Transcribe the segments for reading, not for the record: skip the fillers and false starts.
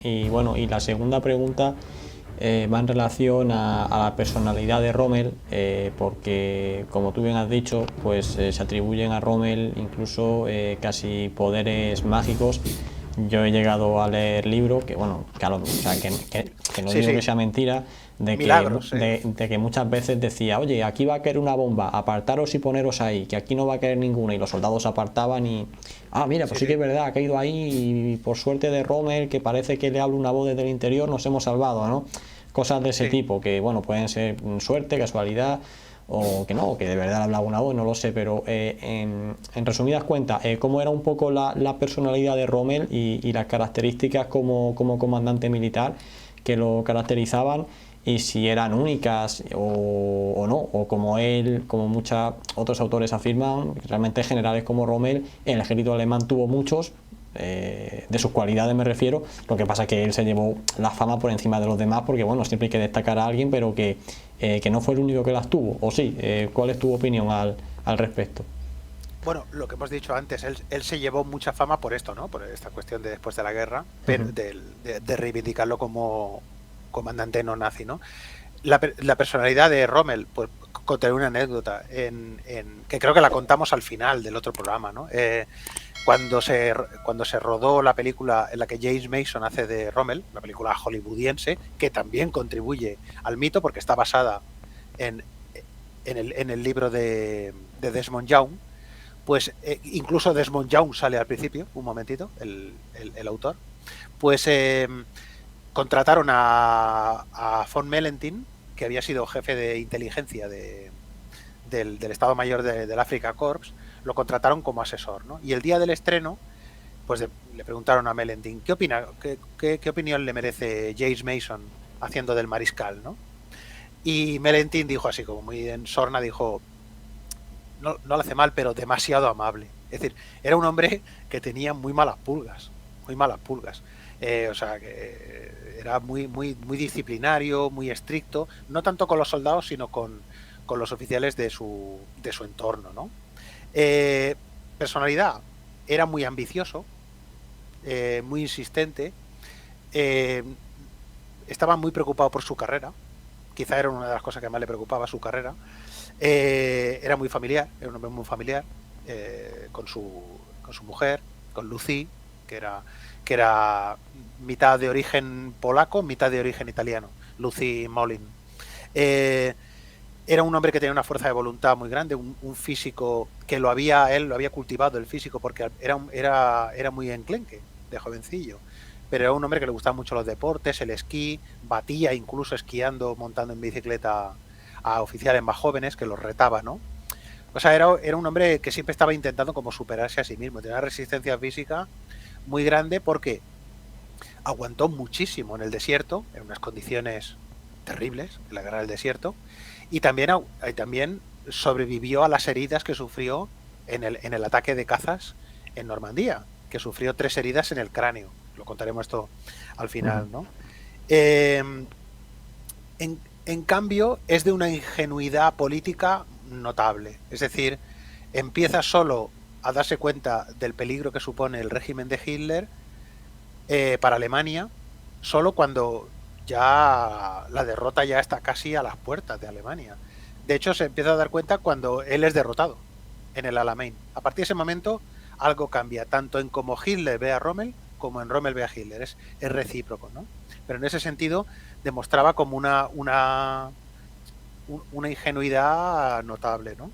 Y bueno, y la segunda pregunta va en relación a la personalidad de Rommel, porque como tú bien has dicho, pues se atribuyen a Rommel incluso casi poderes mágicos. Yo he llegado a leer libros que, bueno, claro, o sea, que no Sí, digo que sí, sea mentira, milagros. de que muchas veces decía, oye, aquí va a caer una bomba, apartaros y poneros ahí, que aquí no va a caer ninguna, y los soldados se apartaban y, ah, mira, pues Sí, sí que es sí, verdad, ha caído ahí y por suerte de Rommel, que parece que le habla una voz desde el interior, nos hemos salvado, ¿no? Cosas de ese sí. tipo, que bueno, pueden ser suerte, casualidad, o que no, que de verdad hablaba una voz, no lo sé, pero en resumidas cuentas, ¿cómo era un poco la personalidad de Rommel y las características como comandante militar que lo caracterizaban? Y si eran únicas o no, o como él, como muchos otros autores afirman, realmente generales como Rommel, el ejército alemán tuvo muchos, de sus cualidades me refiero, lo que pasa es que él se llevó la fama por encima de los demás, porque bueno, siempre hay que destacar a alguien, pero que no fue el único que las tuvo, o sí, ¿cuál es tu opinión al respecto? Bueno, lo que hemos dicho antes, él se llevó mucha fama por esto, ¿no? Por esta cuestión de después de la guerra, Uh -huh. pero de reivindicarlo como comandante no nazi, ¿no? La personalidad de Rommel, pues contaré una anécdota que creo que la contamos al final del otro programa, ¿no? Cuando se rodó la película en la que James Mason hace de Rommel, una película hollywoodiense, que también contribuye al mito porque está basada en, en el libro de Desmond Young, pues incluso Desmond Young sale al principio, un momentito, el autor, pues contrataron a von Mellenthin, que había sido jefe de inteligencia del Estado Mayor del Africa Corps, lo contrataron como asesor, ¿no? Y el día del estreno, pues le preguntaron a Mellenthin, ¿qué opina, qué opinión le merece James Mason haciendo del mariscal, ¿no? Y Mellenthin dijo así, como muy en sorna, dijo, no lo hace mal, pero demasiado amable. Es decir, era un hombre que tenía muy malas pulgas, muy malas pulgas. O sea, que era muy disciplinario, muy estricto, no tanto con los soldados, sino con los oficiales de su entorno, ¿no? Eh, Personalidad, era muy ambicioso, muy insistente, eh, estaba muy preocupado por su carrera, quizá era una de las cosas que más le preocupaba, su carrera. Era muy familiar, era un hombre muy familiar, con su mujer, con Lucy, que era, que era mitad de origen polaco, mitad de origen italiano, Lucy Molin. Eh, Era un hombre que tenía una fuerza de voluntad muy grande, un físico que él lo había cultivado el físico porque era muy enclenque de jovencillo, pero era un hombre que le gustaban mucho los deportes, el esquí, batía incluso esquiando, montando en bicicleta a oficiales más jóvenes que los retaba, ¿no? O sea, era un hombre que siempre estaba intentando como superarse a sí mismo, tenía una resistencia física muy grande porque aguantó muchísimo en el desierto, en unas condiciones terribles, en la guerra del desierto, y también sobrevivió a las heridas que sufrió en el ataque de cazas en Normandía, que sufrió 3 heridas en el cráneo. Lo contaremos esto al Uh -huh. final, ¿no? Eh, en cambio, es de una ingenuidad política notable. Es decir, empieza solo a darse cuenta del peligro que supone el régimen de Hitler para Alemania, solo cuando ya la derrota ya está casi a las puertas de Alemania. De hecho, se empieza a dar cuenta cuando él es derrotado en el Alamein. A partir de ese momento, algo cambia, tanto en cómo Hitler ve a Rommel como en Rommel ve a Hitler. Es recíproco, ¿no? Pero en ese sentido demostraba como una ingenuidad notable, ¿no?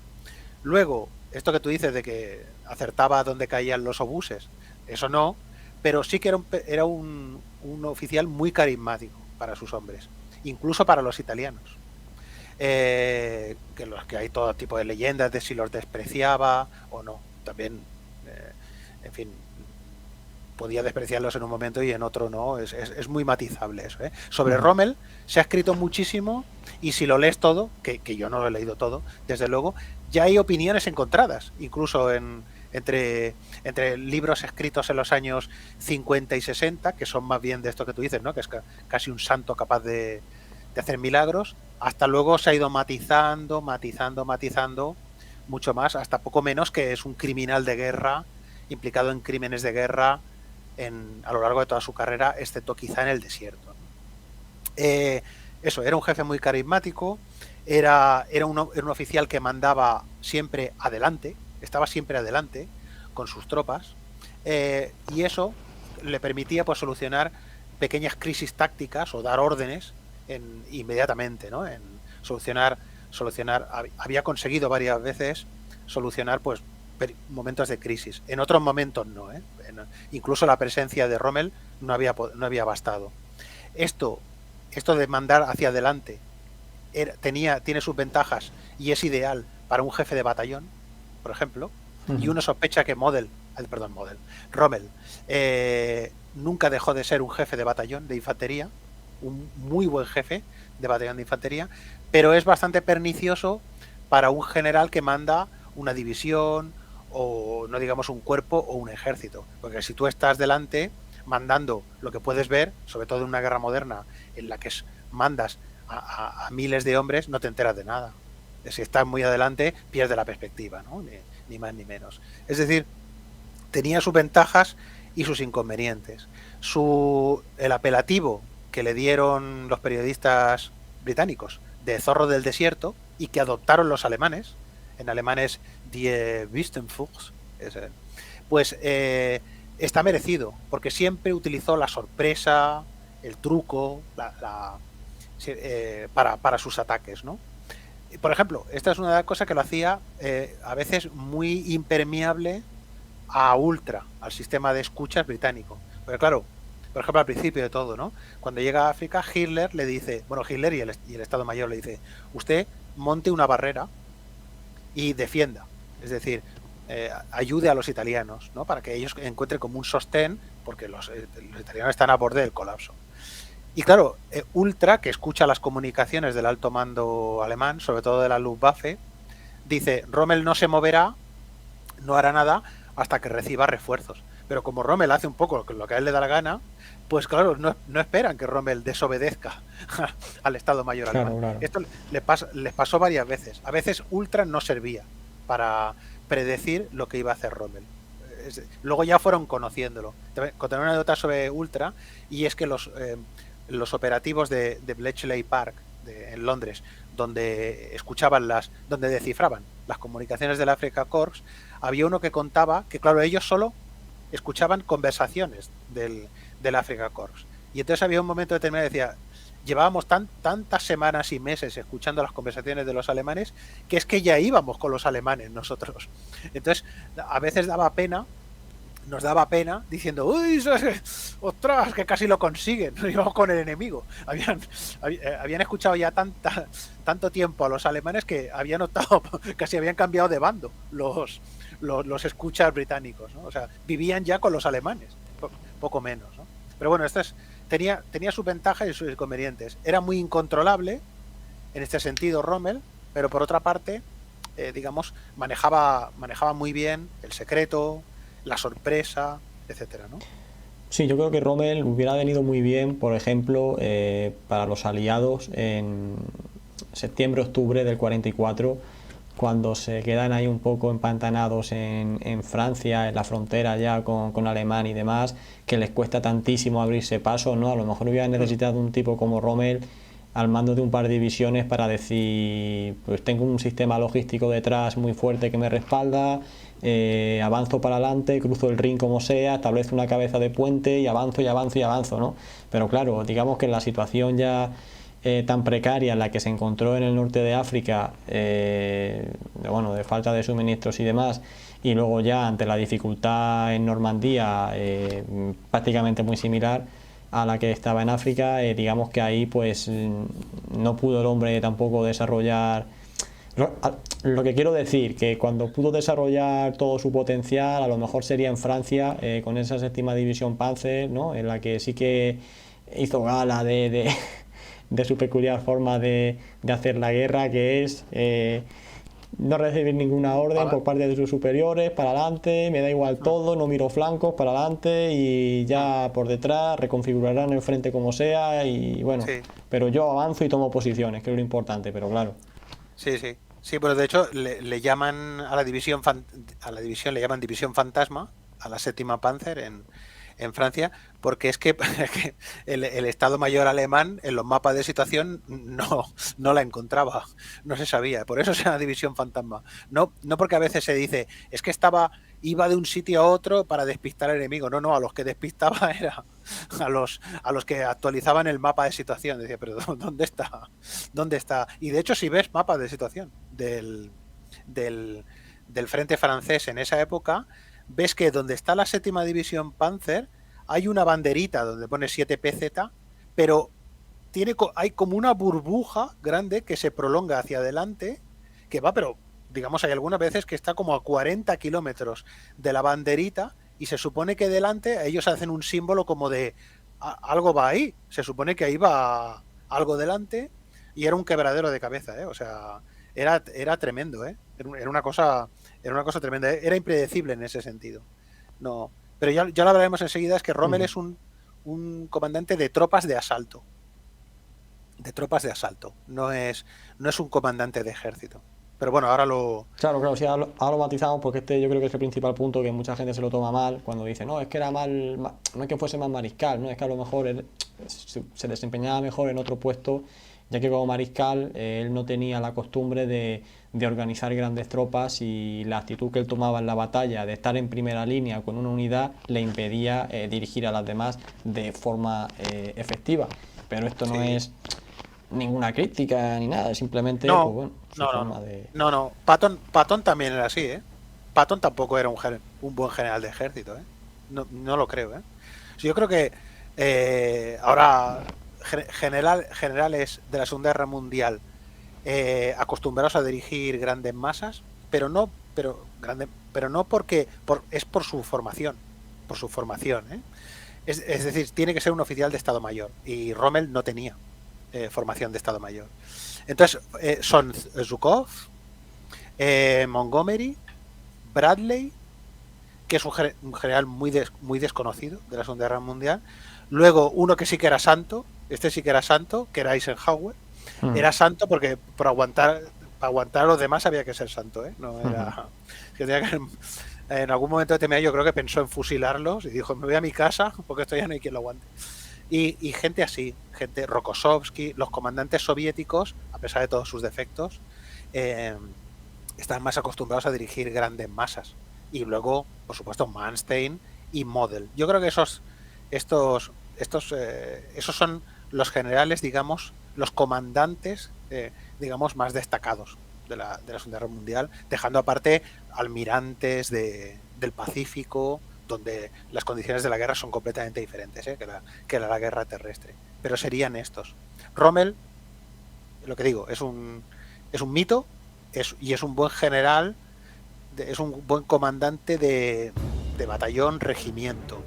Luego, esto que tú dices de que acertaba dónde caían los obuses, eso no, pero sí que era un oficial muy carismático para sus hombres, incluso para los italianos. Que los que hay todo tipo de leyendas de si los despreciaba o no. También, en fin, podía despreciarlos en un momento y en otro no. Es muy matizable eso. Uh Sobre -huh. Rommel se ha escrito muchísimo y si lo lees todo, que yo no lo he leído todo, desde luego, ya hay opiniones encontradas, incluso entre libros escritos en los años 50 y 60, que son más bien de esto que tú dices, ¿no? Que es casi un santo capaz de hacer milagros, hasta luego se ha ido matizando mucho más, hasta poco menos que es un criminal de guerra, implicado en crímenes de guerra, a lo largo de toda su carrera, excepto quizá en el desierto. Eso, era un jefe muy carismático, era un oficial que mandaba siempre adelante, estaba siempre adelante con sus tropas, y eso le permitía pues solucionar pequeñas crisis tácticas o dar órdenes inmediatamente, ¿no? En solucionar, había conseguido varias veces solucionar pues momentos de crisis. En otros momentos no, ¿eh? Incluso la presencia de Rommel no había bastado. Esto de mandar hacia adelante tiene sus ventajas y es ideal para un jefe de batallón, por ejemplo, y uno sospecha que Rommel nunca dejó de ser un jefe de batallón de infantería, un muy buen jefe de batallón de infantería, pero es bastante pernicioso para un general que manda una división o no digamos un cuerpo o un ejército, porque si tú estás delante mandando lo que puedes ver, sobre todo en una guerra moderna en la que mandas a miles de hombres, no te enteras de nada. Si estás muy adelante, pierdes la perspectiva, ¿no? Ni más ni menos. Es decir, tenía sus ventajas y sus inconvenientes. El apelativo que le dieron los periodistas británicos de zorro del desierto y que adoptaron los alemanes, en alemán es Die Wüstenfuchs, pues está merecido, porque siempre utilizó la sorpresa, el truco, para sus ataques, ¿no? Por ejemplo, esta es una de las cosas que lo hacía a veces muy impermeable a ultra, al sistema de escuchas británico. Porque claro, por ejemplo, al principio de todo, ¿no? Cuando llega a África, Hitler le dice, bueno, Hitler y el Estado Mayor le dice, usted monte una barrera y defienda. Es decir, ayude a los italianos, ¿no? Para que ellos encuentren como un sostén, porque los italianos están a borde del colapso. Y claro, Ultra, que escucha las comunicaciones del alto mando alemán, sobre todo de la Luftwaffe, dice, Rommel no se moverá, no hará nada hasta que reciba refuerzos. Pero como Rommel hace un poco lo que a él le da la gana, pues claro, no esperan que Rommel desobedezca al Estado Mayor alemán. Claro. Esto les pasó varias veces. A veces Ultra no servía para predecir lo que iba a hacer Rommel. Luego ya fueron conociéndolo. Conté una anécdota sobre Ultra, y es que los operativos de Bletchley Park en Londres, donde donde descifraban las comunicaciones del Afrika Korps, había uno que contaba que, claro, ellos solo escuchaban conversaciones del Afrika Korps. Y entonces había un momento determinado que decía, llevábamos tantas semanas y meses escuchando las conversaciones de los alemanes, que es que ya íbamos con los alemanes nosotros. Entonces, a veces nos daba pena diciendo, uy, ostras, que casi lo consiguen, nos íbamos con el enemigo. Habían escuchado ya tanto tiempo a los alemanes que habían notado, casi habían cambiado de bando los escuchas británicos, ¿no? O sea, vivían ya con los alemanes, poco menos, ¿no? Pero bueno, tenía sus ventajas y sus inconvenientes. Era muy incontrolable, en este sentido, Rommel, pero por otra parte, digamos, manejaba muy bien el secreto, la sorpresa, etcétera, ¿no? Sí, yo creo que Rommel hubiera venido muy bien, por ejemplo, para los aliados en septiembre-octubre del 44, cuando se quedan ahí un poco empantanados en Francia, en la frontera ya con Alemania y demás, que les cuesta tantísimo abrirse paso, ¿no? A lo mejor hubieran necesitado un tipo como Rommel al mando de un par de divisiones para decir, pues tengo un sistema logístico detrás muy fuerte que me respalda, avanzo para adelante, cruzo el Rin como sea, establezco una cabeza de puente y avanzo y avanzo y avanzo, ¿no? Pero claro, digamos que en la situación ya tan precaria en la que se encontró en el norte de África, de falta de suministros y demás, y luego ya ante la dificultad en Normandía, prácticamente muy similar a la que estaba en África, digamos que ahí pues no pudo el hombre tampoco desarrollar lo que quiero decir, que cuando pudo desarrollar todo su potencial, a lo mejor sería en Francia, con esa séptima división Panzer, ¿no? En la que sí que hizo gala de su peculiar forma de hacer la guerra, que es no recibir ninguna orden por parte de sus superiores, para adelante, me da igual todo, no miro flancos, para adelante y ya por detrás reconfigurarán el frente como sea y bueno, sí. Pero yo avanzo y tomo posiciones, que es lo importante, pero claro. Sí, pero de hecho le llaman a la división le llaman división fantasma, a la séptima Panzer en en Francia, porque es que el Estado Mayor alemán en los mapas de situación no la encontraba, no se sabía, por eso se llama división fantasma. No porque a veces se dice, es que iba de un sitio a otro para despistar al enemigo. No, a los que despistaba era a los que actualizaban el mapa de situación. Decía, pero ¿dónde está? ¿Dónde está? Y de hecho, si ves mapas de situación del, del frente francés en esa época, ves que donde está la séptima división Panzer hay una banderita donde pone 7PZ, pero hay como una burbuja grande que se prolonga hacia adelante, que va, pero digamos, hay algunas veces que está como a 40 kilómetros de la banderita y se supone que delante ellos hacen un símbolo como de algo va ahí, se supone que ahí va algo delante y era un quebradero de cabeza, ¿eh? O sea, era tremendo, ¿eh? Era una cosa tremenda, ¿eh? Era impredecible en ese sentido. No, pero ya lo hablaremos enseguida, es que Rommel es un comandante de tropas de asalto. De tropas de asalto, no es un comandante de ejército. Pero bueno, ahora lo... Claro, sí, ahora lo matizamos porque yo creo que es el principal punto que mucha gente se lo toma mal cuando dice, no, es que era no es que fuese más mariscal, no es que a lo mejor él se desempeñaba mejor en otro puesto, ya que como mariscal él no tenía la costumbre de organizar grandes tropas y la actitud que él tomaba en la batalla de estar en primera línea con una unidad le impedía dirigir a las demás de forma efectiva. Pero esto no es ninguna crítica ni nada, simplemente pues bueno, su forma de... No. Patton también era así, ¿eh? Patton tampoco era un buen general de ejército, ¿eh? No lo creo, ¿eh? Yo creo que ahora generales de la Segunda Guerra Mundial acostumbrados a dirigir grandes masas, pero no porque es por su formación, ¿eh? Es decir, tiene que ser un oficial de Estado Mayor y Rommel no tenía formación de Estado Mayor. Entonces son Zhukov, Montgomery, Bradley, que es un general muy desconocido de la Segunda Guerra Mundial. Luego uno que sí que era santo, que era Eisenhower. Era santo porque para aguantar a los demás había que ser santo, ¿eh? No era... En algún momento de TMA yo creo que pensó en fusilarlos y dijo, me voy a mi casa porque esto ya no hay quien lo aguante. Y gente así, gente Rokossovsky, los comandantes soviéticos, a pesar de todos sus defectos, están más acostumbrados a dirigir grandes masas. Y luego, por supuesto, Manstein y Model. Yo creo que esos son los generales, digamos, los comandantes, digamos, más destacados de la Segunda Guerra Mundial, dejando aparte almirantes del Pacífico, donde las condiciones de la guerra son completamente diferentes que la guerra terrestre. Pero serían estos. Rommel, lo que digo, es un mito y es un buen general, es un buen comandante de batallón, regimiento.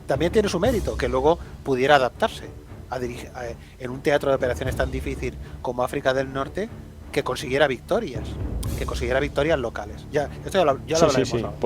También tiene su mérito que luego pudiera adaptarse a dirigir en un teatro de operaciones tan difícil como África del Norte, que consiguiera victorias locales. Esto ya lo hablaremos ahora. Pues